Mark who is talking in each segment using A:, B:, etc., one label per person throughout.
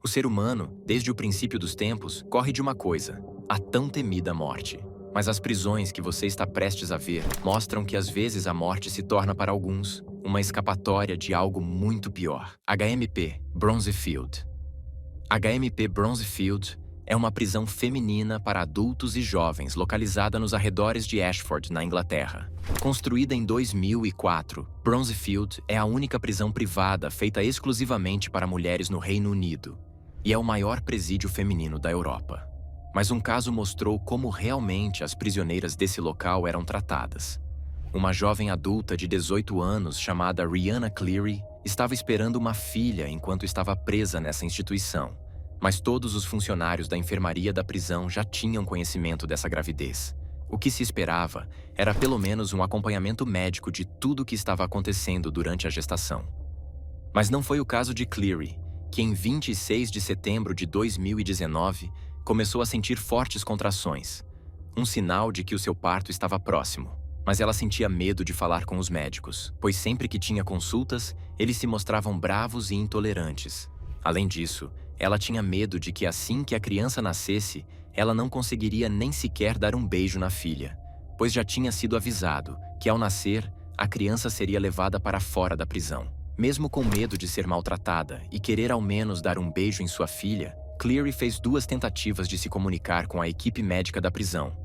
A: ser humano, desde o princípio dos tempos, corre de uma coisa: a tão temida morte. Mas as prisões que você está prestes a ver mostram que às vezes a morte se torna para alguns uma escapatória de algo muito pior. HMP Bronzefield. HMP Bronzefield é uma prisão feminina para adultos e jovens localizada nos arredores de Ashford, na Inglaterra. Construída em 2004, Bronzefield é a única prisão privada feita exclusivamente para mulheres no Reino Unido e é o maior presídio feminino da Europa. Mas um caso mostrou como realmente as prisioneiras desse local eram tratadas. Uma jovem adulta de 18 anos chamada Rihanna Cleary estava esperando uma filha enquanto estava presa nessa instituição. Mas todos os funcionários da enfermaria da prisão já tinham conhecimento dessa gravidez. O que se esperava era pelo menos um acompanhamento médico de tudo o que estava acontecendo durante a gestação. Mas não foi o caso de Cleary, que em 26 de setembro de 2019 começou a sentir fortes contrações, um sinal de que o seu parto estava próximo. Mas ela sentia medo de falar com os médicos, pois sempre que tinha consultas, eles se mostravam bravos e intolerantes. Além disso, ela tinha medo de que assim que a criança nascesse, ela não conseguiria nem sequer dar um beijo na filha, pois já tinha sido avisado que ao nascer, a criança seria levada para fora da prisão. Mesmo com medo de ser maltratada e querer ao menos dar um beijo em sua filha, Cleary fez 2 tentativas de se comunicar com a equipe médica da prisão,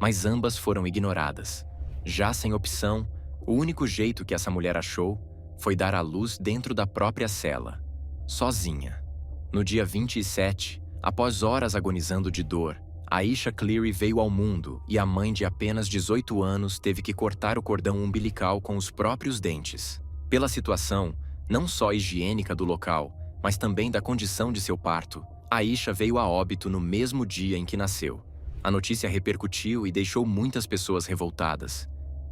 A: mas ambas foram ignoradas. Já sem opção, o único jeito que essa mulher achou foi dar à luz dentro da própria cela, sozinha. No dia 27, após horas agonizando de dor, Aisha Cleary veio ao mundo e a mãe de apenas 18 anos teve que cortar o cordão umbilical com os próprios dentes. Pela situação, não só higiênica do local, mas também da condição de seu parto, Aisha veio a óbito no mesmo dia em que nasceu. A notícia repercutiu e deixou muitas pessoas revoltadas,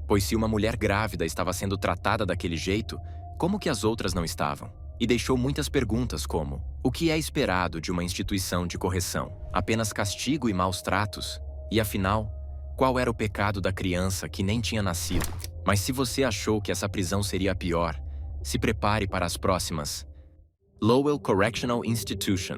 A: pois se uma mulher grávida estava sendo tratada daquele jeito, como que as outras não estavam? E deixou muitas perguntas como: o que é esperado de uma instituição de correção? Apenas castigo e maus tratos? E afinal, qual era o pecado da criança que nem tinha nascido? Mas se você achou que essa prisão seria a pior, se prepare para as próximas. Lowell Correctional Institution.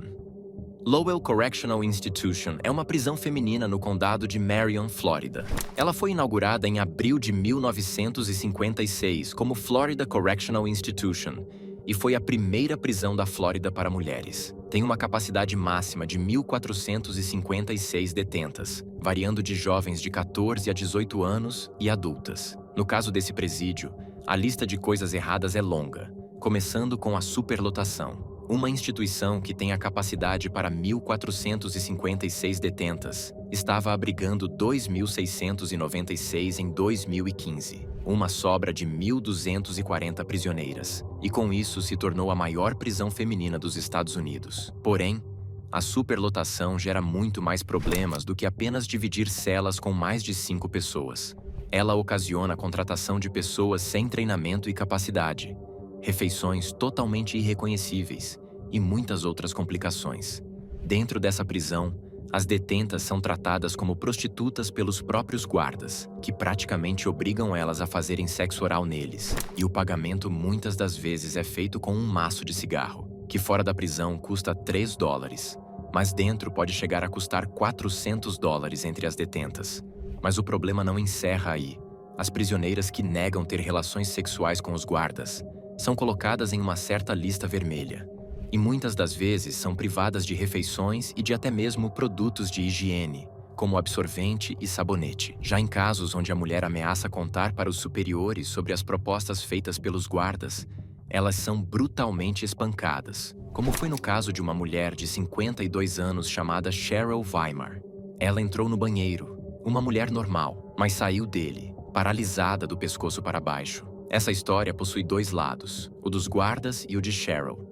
A: Lowell Correctional Institution é uma prisão feminina no condado de Marion, Flórida. Ela foi inaugurada em abril de 1956 como Florida Correctional Institution e foi a primeira prisão da Flórida para mulheres. Tem uma capacidade máxima de 1.456 detentas, variando de jovens de 14 a 18 anos e adultas. No caso desse presídio, a lista de coisas erradas é longa, começando com a superlotação. Uma instituição que tem a capacidade para 1.456 detentas estava abrigando 2.696 em 2015, uma sobra de 1.240 prisioneiras, e com isso se tornou a maior prisão feminina dos Estados Unidos. Porém, a superlotação gera muito mais problemas do que apenas dividir celas com mais de 5 pessoas. Ela ocasiona a contratação de pessoas sem treinamento e capacidade, refeições totalmente irreconhecíveis e muitas outras complicações. Dentro dessa prisão, as detentas são tratadas como prostitutas pelos próprios guardas, que praticamente obrigam elas a fazerem sexo oral neles, e o pagamento muitas das vezes é feito com um maço de cigarro, que fora da prisão custa $3, mas dentro pode chegar a custar $400 entre as detentas. Mas o problema não encerra aí. As prisioneiras que negam ter relações sexuais com os guardas são colocadas em uma certa lista vermelha, e muitas das vezes são privadas de refeições e de até mesmo produtos de higiene, como absorvente e sabonete. Já em casos onde a mulher ameaça contar para os superiores sobre as propostas feitas pelos guardas, elas são brutalmente espancadas, como foi no caso de uma mulher de 52 anos chamada Cheryl Weimar. Ela entrou no banheiro, uma mulher normal, mas saiu dele, paralisada do pescoço para baixo. Essa história possui 2 lados, o dos guardas e o de Cheryl.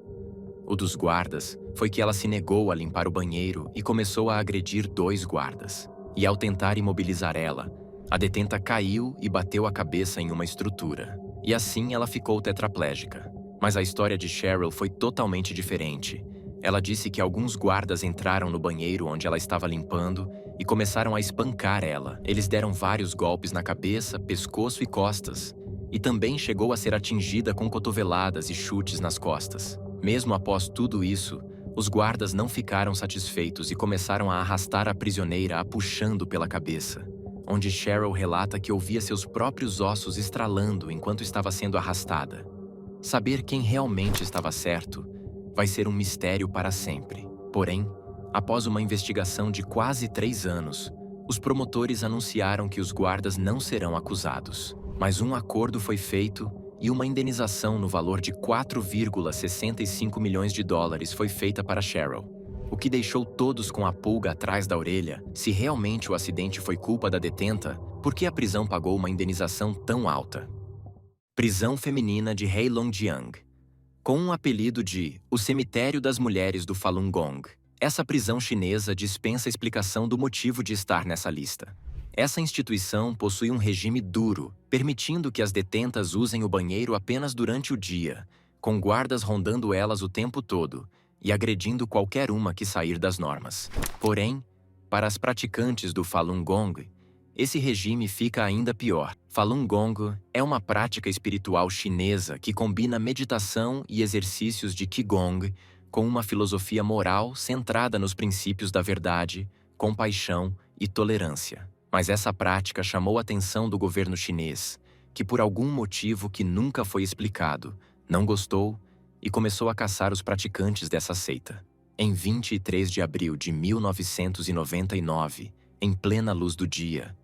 A: O dos guardas foi que ela se negou a limpar o banheiro e começou a agredir 2 guardas. E ao tentar imobilizar ela, a detenta caiu e bateu a cabeça em uma estrutura. E assim ela ficou tetraplégica. Mas a história de Cheryl foi totalmente diferente. Ela disse que alguns guardas entraram no banheiro onde ela estava limpando e começaram a espancar ela. Eles deram vários golpes na cabeça, pescoço e costas. E também chegou a ser atingida com cotoveladas e chutes nas costas. Mesmo após tudo isso, Os guardas não ficaram satisfeitos e começaram a arrastar a prisioneira, a puxando pela cabeça, onde Cheryl relata que ouvia seus próprios ossos estralando enquanto estava sendo arrastada. Saber quem realmente estava certo vai ser um mistério para sempre. Porém, após uma investigação de quase 3 anos, os promotores anunciaram que os guardas não serão acusados. Mas um acordo foi feito e uma indenização no valor de 4,65 milhões de dólares foi feita para Cheryl, o que deixou todos com a pulga atrás da orelha. Se realmente o acidente foi culpa da detenta, por que a prisão pagou uma indenização tão alta? Prisão feminina de Heilongjiang. Com um apelido de O Cemitério das Mulheres do Falun Gong, essa prisão chinesa dispensa explicação do motivo de estar nessa lista. Essa instituição possui um regime duro, permitindo que as detentas usem o banheiro apenas durante o dia, com guardas rondando elas o tempo todo e agredindo qualquer uma que sair das normas. Porém, para as praticantes do Falun Gong, esse regime fica ainda pior. Falun Gong é uma prática espiritual chinesa que combina meditação e exercícios de Qigong com uma filosofia moral centrada nos princípios da verdade, compaixão e tolerância. Mas essa prática chamou a atenção do governo chinês, que por algum motivo que nunca foi explicado, não gostou e começou a caçar os praticantes dessa seita. Em 23 de abril de 1999, em plena luz do dia,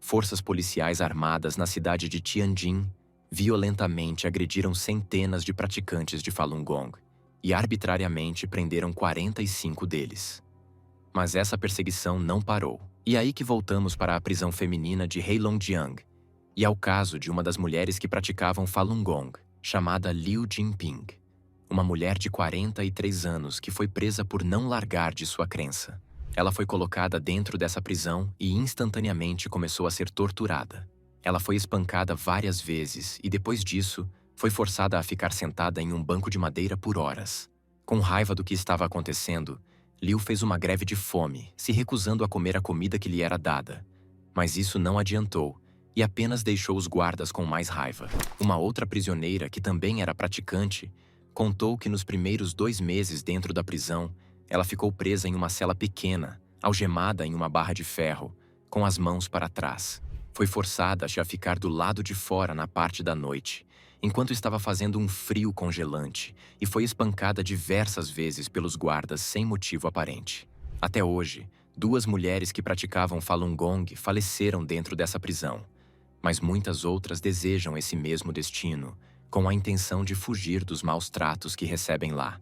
A: forças policiais armadas na cidade de Tianjin violentamente agrediram centenas de praticantes de Falun Gong e arbitrariamente prenderam 45 deles. Mas essa perseguição não parou. E aí que voltamos para a prisão feminina de Heilongjiang e ao caso de uma das mulheres que praticavam Falun Gong, chamada Liu Jinping, uma mulher de 43 anos que foi presa por não largar de sua crença. Ela foi colocada dentro dessa prisão e instantaneamente começou a ser torturada. Ela foi espancada várias vezes e depois disso foi forçada a ficar sentada em um banco de madeira por horas. Com raiva do que estava acontecendo, Liu fez uma greve de fome, se recusando a comer a comida que lhe era dada. Mas isso não adiantou e apenas deixou os guardas com mais raiva. Uma outra prisioneira, que também era praticante, contou que nos primeiros 2 meses dentro da prisão, ela ficou presa em uma cela pequena, algemada em uma barra de ferro, com as mãos para trás. Foi forçada a ficar do lado de fora na parte da noite, enquanto estava fazendo um frio congelante, e foi espancada diversas vezes pelos guardas sem motivo aparente. Até hoje, 2 mulheres que praticavam Falun Gong faleceram dentro dessa prisão, mas muitas outras desejam esse mesmo destino, com a intenção de fugir dos maus tratos que recebem lá.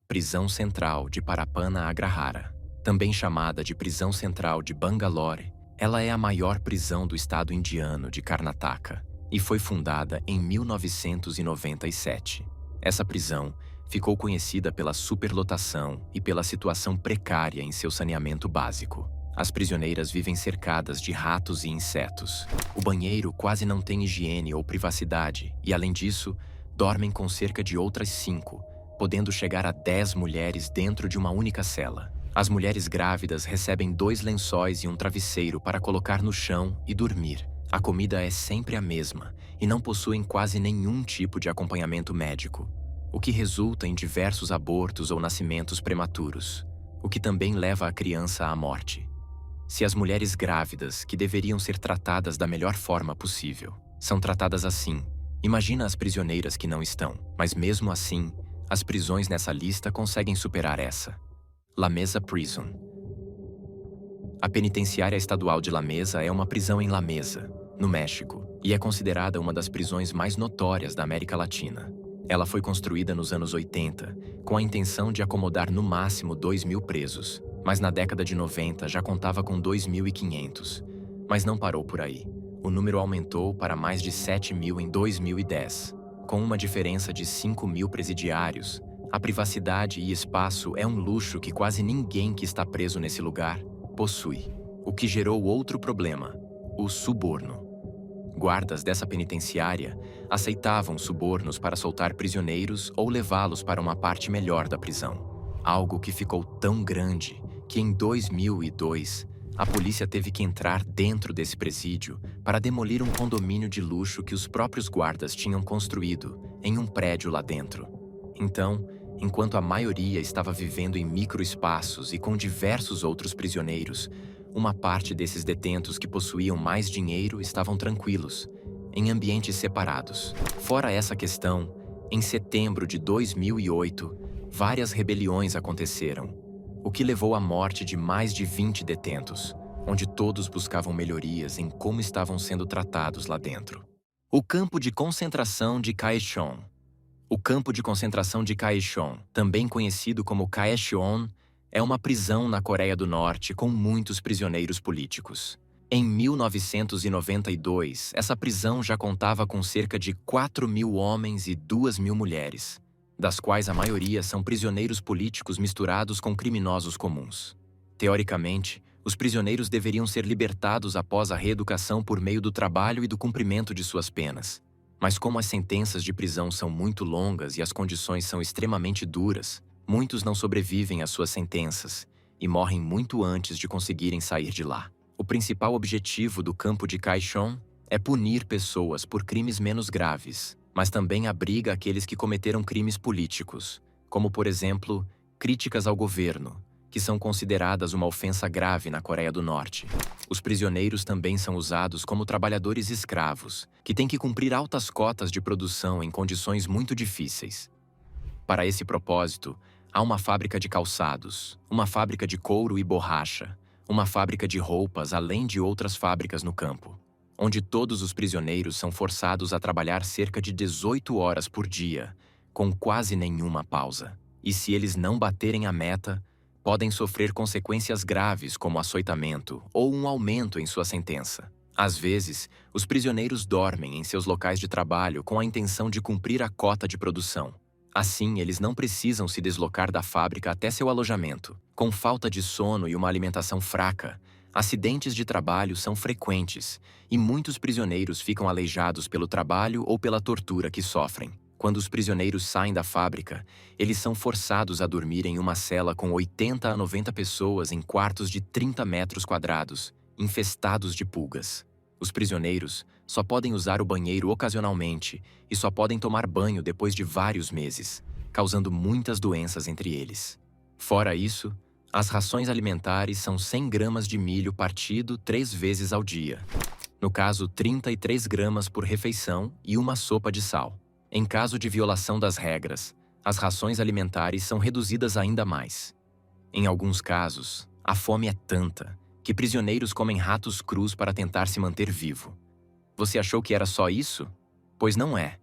A: Prisão Central de Parapana Agrahara, também chamada de Prisão Central de Bangalore, ela é a maior prisão do estado indiano de Karnataka e foi fundada em 1997. Essa prisão ficou conhecida pela superlotação e pela situação precária em seu saneamento básico. As prisioneiras vivem cercadas de ratos e insetos. O banheiro quase não tem higiene ou privacidade e, além disso, dormem com cerca de outras 5, podendo chegar a 10 mulheres dentro de uma única cela. As mulheres grávidas recebem 2 lençóis e um travesseiro para colocar no chão e dormir. A comida é sempre a mesma e não possuem quase nenhum tipo de acompanhamento médico, o que resulta em diversos abortos ou nascimentos prematuros, o que também leva a criança à morte. Se as mulheres grávidas, que deveriam ser tratadas da melhor forma possível, são tratadas assim, imagina as prisioneiras que não estão. Mas mesmo assim, as prisões nessa lista conseguem superar essa. La Mesa Prison. A penitenciária estadual de La Mesa é uma prisão em La Mesa, no México, e é considerada uma das prisões mais notórias da América Latina. Ela foi construída nos anos 80, com a intenção de acomodar no máximo 2.000 presos, mas na década de 90 já contava com 2.500. Mas não parou por aí. O número aumentou para mais de 7.000 em 2010. Com uma diferença de 5.000 presidiários, a privacidade e espaço é um luxo que quase ninguém que está preso nesse lugar possui. O que gerou outro problema: o suborno. Guardas dessa penitenciária aceitavam subornos para soltar prisioneiros ou levá-los para uma parte melhor da prisão. Algo que ficou tão grande que em 2002, a polícia teve que entrar dentro desse presídio para demolir um condomínio de luxo que os próprios guardas tinham construído em um prédio lá dentro. Então, Enquanto a maioria estava vivendo em microespaços e com diversos outros prisioneiros, uma parte desses detentos que possuíam mais dinheiro estavam tranquilos, em ambientes separados. Fora essa questão, em setembro de 2008, várias rebeliões aconteceram, o que levou à morte de mais de 20 detentos, onde todos buscavam melhorias em como estavam sendo tratados lá dentro. O campo de concentração de Kaesong. O campo de concentração de Kaesong, também conhecido como Kaesyeon, é uma prisão na Coreia do Norte com muitos prisioneiros políticos. Em 1992, essa prisão já contava com cerca de 4.000 homens e 2.000 mulheres, das quais a maioria são prisioneiros políticos misturados com criminosos comuns. Teoricamente, os prisioneiros deveriam ser libertados após a reeducação por meio do trabalho e do cumprimento de suas penas. Mas como as sentenças de prisão são muito longas e as condições são extremamente duras, muitos não sobrevivem às suas sentenças e morrem muito antes de conseguirem sair de lá. O principal objetivo do campo de Kaesong é punir pessoas por crimes menos graves, mas também abriga aqueles que cometeram crimes políticos, como, por exemplo, críticas ao governo, que são consideradas uma ofensa grave na Coreia do Norte. Os prisioneiros também são usados como trabalhadores escravos, que têm que cumprir altas cotas de produção em condições muito difíceis. Para esse propósito, há uma fábrica de calçados, uma fábrica de couro e borracha, uma fábrica de roupas, além de outras fábricas no campo, onde todos os prisioneiros são forçados a trabalhar cerca de 18 horas por dia, com quase nenhuma pausa. E se eles não baterem a meta, podem sofrer consequências graves como açoitamento ou um aumento em sua sentença. Às vezes, os prisioneiros dormem em seus locais de trabalho com a intenção de cumprir a cota de produção. Assim, eles não precisam se deslocar da fábrica até seu alojamento. Com falta de sono e uma alimentação fraca, acidentes de trabalho são frequentes e muitos prisioneiros ficam aleijados pelo trabalho ou pela tortura que sofrem. Quando os prisioneiros saem da fábrica, eles são forçados a dormir em uma cela com 80 a 90 pessoas em quartos de 30 metros quadrados, infestados de pulgas. Os prisioneiros só podem usar o banheiro ocasionalmente e só podem tomar banho depois de vários meses, causando muitas doenças entre eles. Fora isso, as rações alimentares são 100 gramas de milho partido 3 vezes ao dia. No caso, 33 gramas por refeição e uma sopa de sal. Em caso de violação das regras, as rações alimentares são reduzidas ainda mais. Em alguns casos, a fome é tanta que prisioneiros comem ratos crus para tentar se manter vivo. Você achou que era só isso? Pois não é.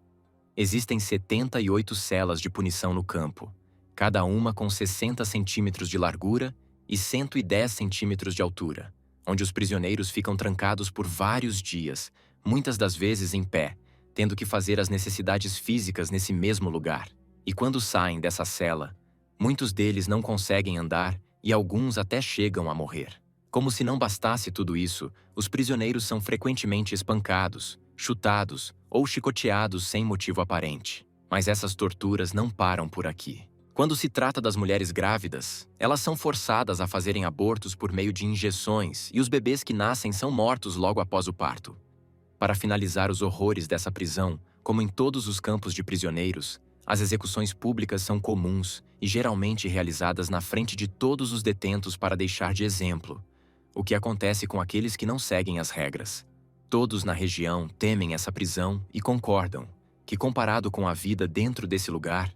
A: Existem 78 celas de punição no campo, cada uma com 60 centímetros de largura e 110 centímetros de altura, onde os prisioneiros ficam trancados por vários dias, muitas das vezes em pé, tendo que fazer as necessidades físicas nesse mesmo lugar. E quando saem dessa cela, muitos deles não conseguem andar e alguns até chegam a morrer. Como se não bastasse tudo isso, os prisioneiros são frequentemente espancados, chutados ou chicoteados sem motivo aparente. Mas essas torturas não param por aqui. Quando se trata das mulheres grávidas, elas são forçadas a fazerem abortos por meio de injeções e os bebês que nascem são mortos logo após o parto. Para finalizar os horrores dessa prisão, como em todos os campos de prisioneiros, as execuções públicas são comuns e geralmente realizadas na frente de todos os detentos para deixar de exemplo, o que acontece com aqueles que não seguem as regras. Todos na região temem essa prisão e concordam que, comparado com a vida dentro desse lugar,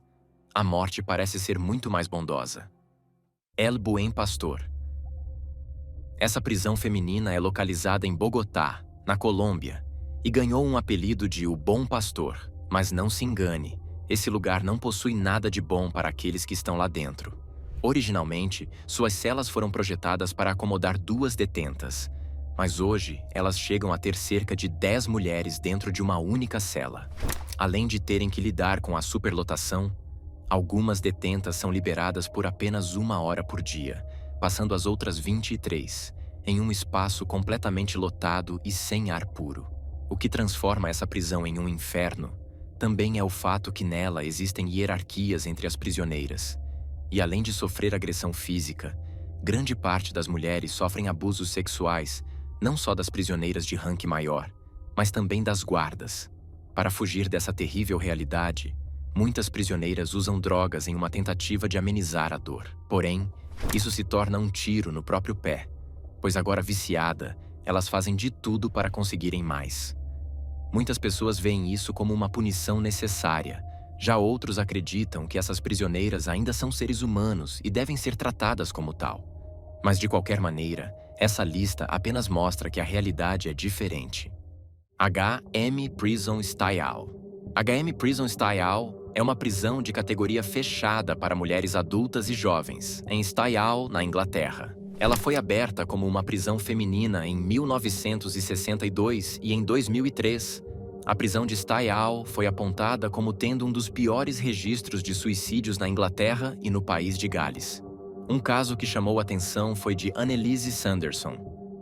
A: a morte parece ser muito mais bondosa. El Buen Pastor. Essa prisão feminina é localizada em Bogotá, na Colômbia, e ganhou um apelido de O Bom Pastor. Mas não se engane, esse lugar não possui nada de bom para aqueles que estão lá dentro. Originalmente, suas celas foram projetadas para acomodar 2 detentas, mas hoje elas chegam a ter cerca de 10 mulheres dentro de uma única cela. Além de terem que lidar com a superlotação, algumas detentas são liberadas por apenas 1 hora por dia, passando as outras 23 em um espaço completamente lotado e sem ar puro. O que transforma essa prisão em um inferno também é o fato que nela existem hierarquias entre as prisioneiras. E além de sofrer agressão física, grande parte das mulheres sofrem abusos sexuais, não só das prisioneiras de ranking maior, mas também das guardas. Para fugir dessa terrível realidade, Muitas prisioneiras usam drogas em uma tentativa de amenizar a dor. Porém, isso se torna um tiro no próprio pé, pois agora viciada, elas fazem de tudo para conseguirem mais. Muitas pessoas veem isso como uma punição necessária. Já outros acreditam que essas prisioneiras ainda são seres humanos e devem ser tratadas como tal. Mas de qualquer maneira, essa lista apenas mostra que a realidade é diferente. HM Prison Style. HM Prison Style é uma prisão de categoria fechada para mulheres adultas e jovens, em Style, na Inglaterra. Ela foi aberta como uma prisão feminina em 1962 e em 2003. A prisão de Style foi apontada como tendo um dos piores registros de suicídios na Inglaterra e no país de Gales. Um caso que chamou a atenção foi de Annelise Sanderson,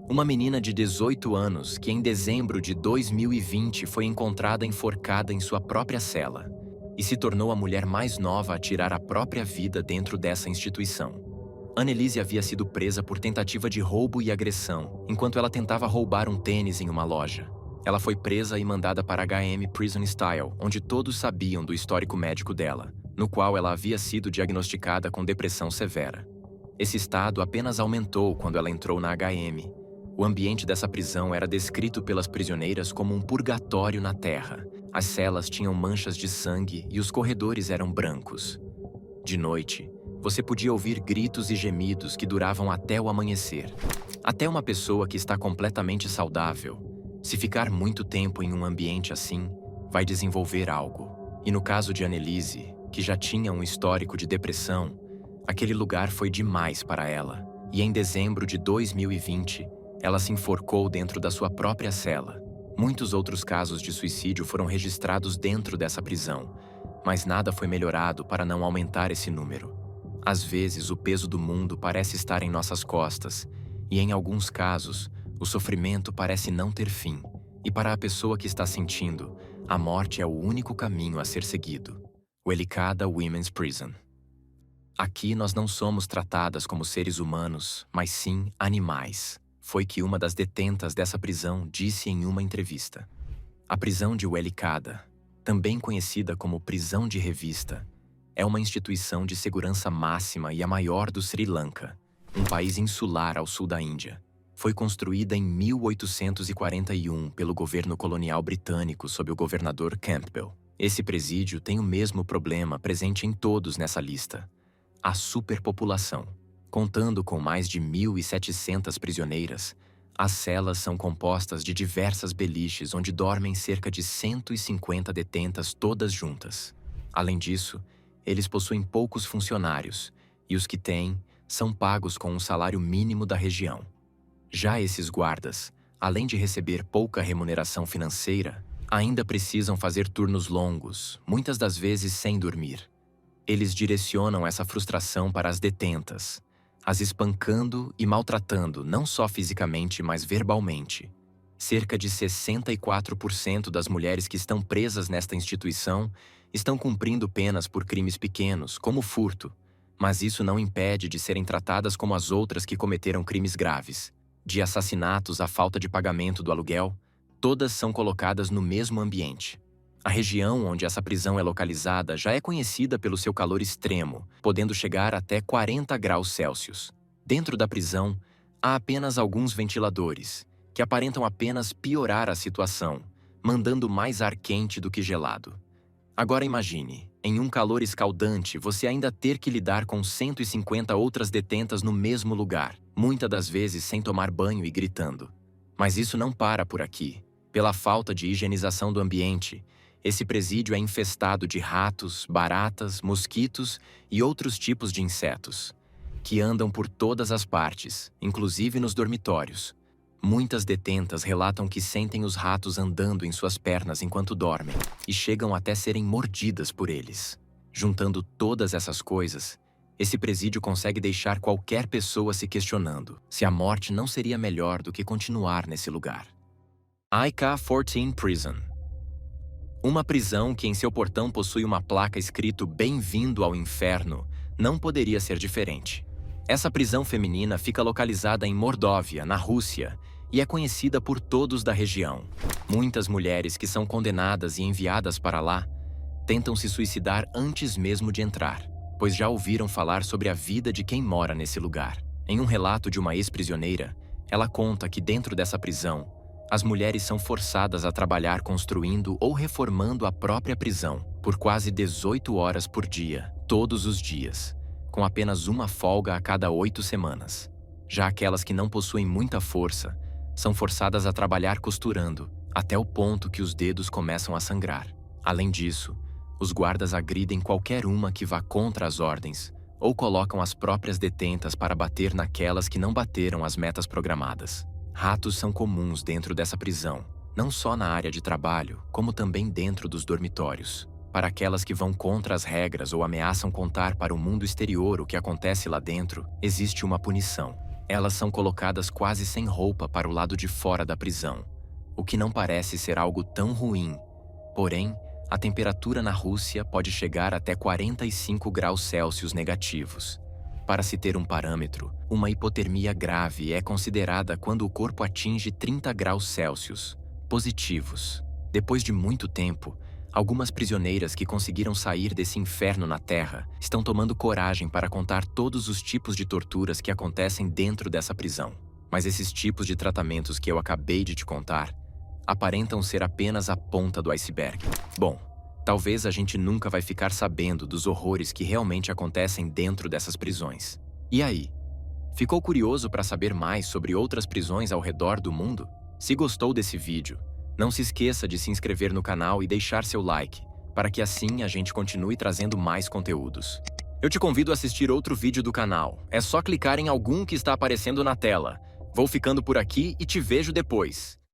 A: uma menina de 18 anos que em dezembro de 2020 foi encontrada enforcada em sua própria cela e se tornou a mulher mais nova a tirar a própria vida dentro dessa instituição. Annelise havia sido presa por tentativa de roubo e agressão, enquanto ela tentava roubar um tênis em uma loja. Ela foi presa e mandada para HM Prison Style, onde todos sabiam do histórico médico dela, no qual ela havia sido diagnosticada com depressão severa. Esse estado apenas aumentou quando ela entrou na HM. O ambiente dessa prisão era descrito pelas prisioneiras como um purgatório na terra. As celas tinham manchas de sangue e os corredores eram brancos. De noite, você podia ouvir gritos e gemidos que duravam até o amanhecer. Até uma pessoa que está completamente saudável, se ficar muito tempo em um ambiente assim, vai desenvolver algo. E no caso de Annelise, que já tinha um histórico de depressão, aquele lugar foi demais para ela. E em dezembro de 2020, ela se enforcou dentro da sua própria cela. Muitos outros casos de suicídio foram registrados dentro dessa prisão, mas nada foi melhorado para não aumentar esse número. Às vezes, o peso do mundo parece estar em nossas costas, e em alguns casos, o sofrimento parece não ter fim. E para a pessoa que está sentindo, a morte é o único caminho a ser seguido. Welikada Women's Prison. Aqui nós não somos tratadas como seres humanos, mas sim animais. Foi que uma das detentas dessa prisão disse em uma entrevista. A prisão de Welikada, também conhecida como prisão de revista, é uma instituição de segurança máxima e a maior do Sri Lanka, um país insular ao sul da Índia. Foi construída em 1841 pelo governo colonial britânico sob o governador Campbell. Esse presídio tem o mesmo problema presente em todos nessa lista: a superpopulação. Contando com mais de 1.700 prisioneiras, as celas são compostas de diversas beliches onde dormem cerca de 150 detentas todas juntas. Além disso, eles possuem poucos funcionários, e os que têm são pagos com um salário mínimo da região. Já esses guardas, além de receber pouca remuneração financeira, ainda precisam fazer turnos longos, muitas das vezes sem dormir. Eles direcionam essa frustração para as detentas, as espancando e maltratando não só fisicamente, mas verbalmente. Cerca de 64% das mulheres que estão presas nesta instituição estão cumprindo penas por crimes pequenos, como furto, mas isso não impede de serem tratadas como as outras que cometeram crimes graves. De assassinatos à falta de pagamento do aluguel, todas são colocadas no mesmo ambiente. A região onde essa prisão é localizada já é conhecida pelo seu calor extremo, podendo chegar até 40 graus Celsius. Dentro da prisão, há apenas alguns ventiladores, que aparentam apenas piorar a situação, mandando mais ar quente do que gelado. Agora imagine, em um calor escaldante, você ainda ter que lidar com 150 outras detentas no mesmo lugar, muitas das vezes sem tomar banho e gritando. Mas isso não para por aqui. Pela falta de higienização do ambiente, esse presídio é infestado de ratos, baratas, mosquitos e outros tipos de insetos, que andam por todas as partes, inclusive nos dormitórios. Muitas detentas relatam que sentem os ratos andando em suas pernas enquanto dormem e chegam até serem mordidas por eles. Juntando todas essas coisas, esse presídio consegue deixar qualquer pessoa se questionando se a morte não seria melhor do que continuar nesse lugar. IK-14 Prison. Uma prisão que em seu portão possui uma placa escrito "Bem-vindo ao Inferno" não poderia ser diferente. Essa prisão feminina fica localizada em Mordóvia, na Rússia, e é conhecida por todos da região. Muitas mulheres que são condenadas e enviadas para lá tentam se suicidar antes mesmo de entrar, pois já ouviram falar sobre a vida de quem mora nesse lugar. Em um relato de uma ex-prisioneira, ela conta que dentro dessa prisão, as mulheres são forçadas a trabalhar construindo ou reformando a própria prisão por quase 18 horas por dia, todos os dias, com apenas uma folga a cada 8 semanas. Já aquelas que não possuem muita força, são forçadas a trabalhar costurando, até o ponto que os dedos começam a sangrar. Além disso, os guardas agridem qualquer uma que vá contra as ordens, ou colocam as próprias detentas para bater naquelas que não bateram as metas programadas. Ratos são comuns dentro dessa prisão, não só na área de trabalho, como também dentro dos dormitórios. Para aquelas que vão contra as regras ou ameaçam contar para o mundo exterior o que acontece lá dentro, existe uma punição. Elas são colocadas quase sem roupa para o lado de fora da prisão, o que não parece ser algo tão ruim. Porém, a temperatura na Rússia pode chegar até 45 graus Celsius negativos. Para se ter um parâmetro, uma hipotermia grave é considerada quando o corpo atinge 30 graus Celsius positivos. Depois de muito tempo, algumas prisioneiras que conseguiram sair desse inferno na Terra estão tomando coragem para contar todos os tipos de torturas que acontecem dentro dessa prisão. Mas esses tipos de tratamentos que eu acabei de te contar aparentam ser apenas a ponta do iceberg. Bom, talvez a gente nunca vai ficar sabendo dos horrores que realmente acontecem dentro dessas prisões. E aí? Ficou curioso para saber mais sobre outras prisões ao redor do mundo? Se gostou desse vídeo, não se esqueça de se inscrever no canal e deixar seu like, para que assim a gente continue trazendo mais conteúdos. Eu te convido a assistir outro vídeo do canal. É só clicar em algum que está aparecendo na tela. Vou ficando por aqui e te vejo depois.